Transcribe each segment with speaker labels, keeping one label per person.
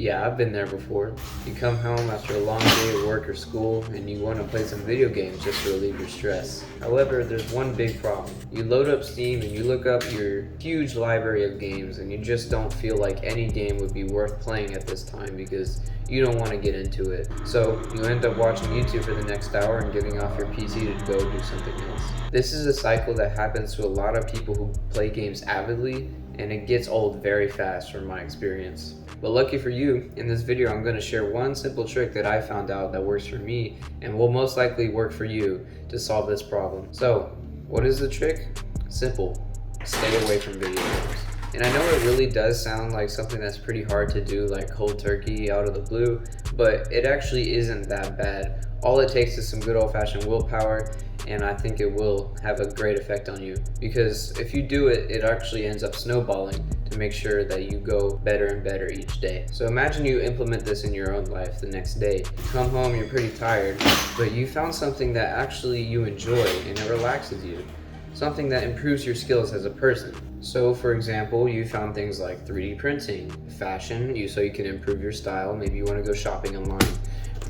Speaker 1: Yeah, I've been there before. You come home after a long day at work or school and you want to play some video games just to relieve your stress. However, there's one big problem. You load up Steam and you look up your huge library of games and you just don't feel like any game would be worth playing at this time because you don't want to get into it. So you end up watching YouTube for the next hour and giving off your PC to go do something else. This is a cycle that happens to a lot of people who play games avidly, and it gets old very fast from my experience. But lucky for you, in this video I'm going to share one simple trick that I found out that works for me and will most likely work for you to solve this problem. So, what is the trick? Simple. Stay away from video games. And I know it really does sound like something that's pretty hard to do, like cold turkey out of the blue, but it actually isn't that bad. All it takes is some good old-fashioned willpower, and I think it will have a great effect on you. Because if you do it, it actually ends up snowballing to make sure that you go better and better each day. So imagine you implement this in your own life the next day. You come home, you're pretty tired, but you found something that actually you enjoy and it relaxes you. Something that improves your skills as a person. So for example, you found things like 3D printing, fashion, so you can improve your style. Maybe you want to go shopping online,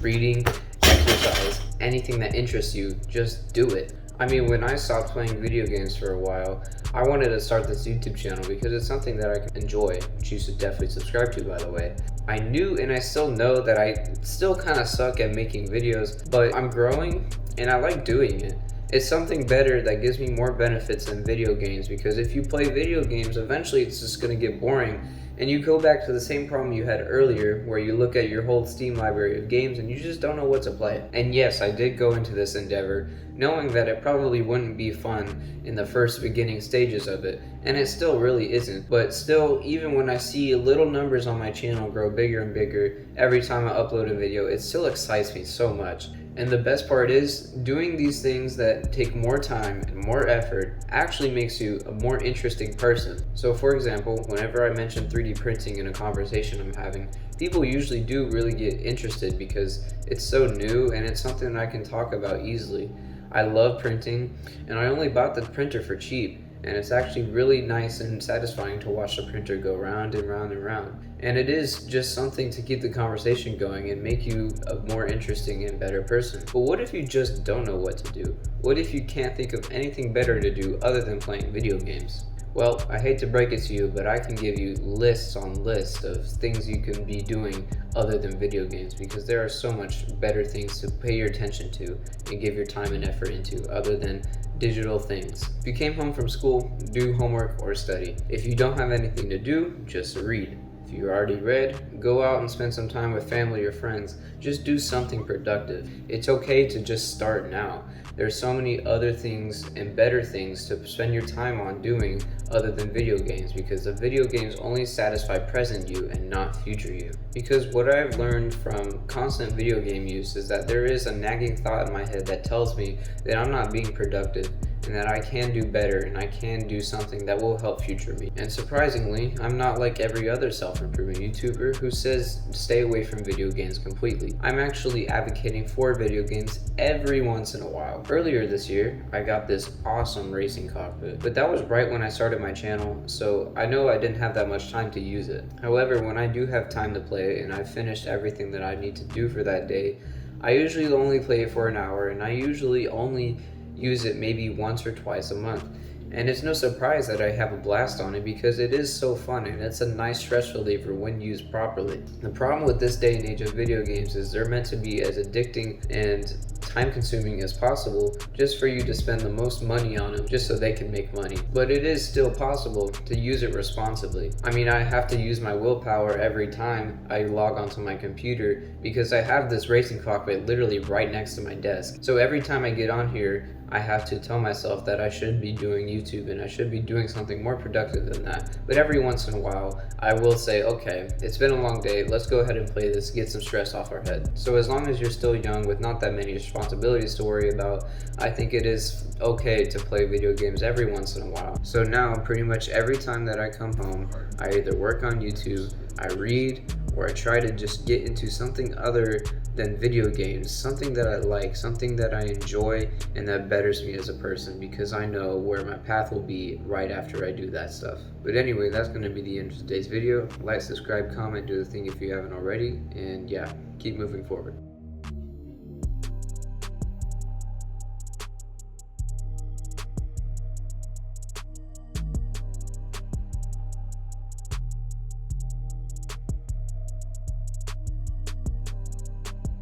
Speaker 1: reading, exercise, anything that interests you, just do it. I mean, when I stopped playing video games for a while, I wanted to start this YouTube channel because it's something that I can enjoy, which you should definitely subscribe to, by the way. I knew and I still know that I still kind of suck at making videos, but I'm growing and I like doing it. It's something better that gives me more benefits than video games, because if you play video games, eventually it's just going to get boring and you go back to the same problem you had earlier where you look at your whole Steam library of games and you just don't know what to play. And yes, I did go into this endeavor knowing that it probably wouldn't be fun in the first beginning stages of it, and it still really isn't. But still, even when I see little numbers on my channel grow bigger and bigger every time I upload a video, it still excites me so much. And the best part is, doing these things that take more time and more effort actually makes you a more interesting person. So for example, whenever I mention 3D printing in a conversation I'm having, people usually do really get interested because it's so new and it's something that I can talk about easily. I love printing, and I only bought the printer for cheap, and it's actually really nice and satisfying to watch the printer go round and round and round. And it is just something to keep the conversation going and make you a more interesting and better person. But what if you just don't know what to do? What if you can't think of anything better to do other than playing video games? Well, I hate to break it to you, but I can give you lists on lists of things you can be doing other than video games, because there are so much better things to pay your attention to and give your time and effort into other than digital things. If you came home from school, do homework or study. If you don't have anything to do, just read. If you already read, go out and spend some time with family or friends. Just do something productive. It's okay to just start now. There's so many other things and better things to spend your time on doing other than video games, because the video games only satisfy present you and not future you. Because what I've learned from constant video game use is that there is a nagging thought in my head that tells me that I'm not being productive and that I can do better and I can do something that will help future me. And surprisingly, I'm not like every other self-improvement YouTuber who says stay away from video games completely. I'm actually advocating for video games every once in a while. Earlier this year, I got this awesome racing cockpit, but that was right when I started my channel, so I know I didn't have that much time to use it. However, when I do have time to play and I've finished everything that I need to do for that day, I usually only play it for an hour, and I usually only use it maybe once or twice a month. And it's no surprise that I have a blast on it, because it is so fun and it's a nice stress reliever when used properly. The problem with this day and age of video games is they're meant to be as addicting and time consuming as possible, just for you to spend the most money on them just so they can make money. But it is still possible to use it responsibly. I mean, I have to use my willpower every time I log onto my computer, because I have this racing cockpit literally right next to my desk. So every time I get on here, I have to tell myself that I should be doing YouTube and I should be doing something more productive than that. But every once in a while, I will say, okay, it's been a long day, let's go ahead and play this, get some stress off our head. So as long as you're still young with not that many responsibilities to worry about, I think it is okay to play video games every once in a while. So now, pretty much every time that I come home, I either work on YouTube, I read, or I try to just get into something other than video games, something that I like, something that I enjoy, and that betters me as a person, because I know where my path will be right after I do that stuff. But anyway, that's going to be the end of today's video. Like, subscribe, comment, do the thing if you haven't already, and yeah, keep moving forward.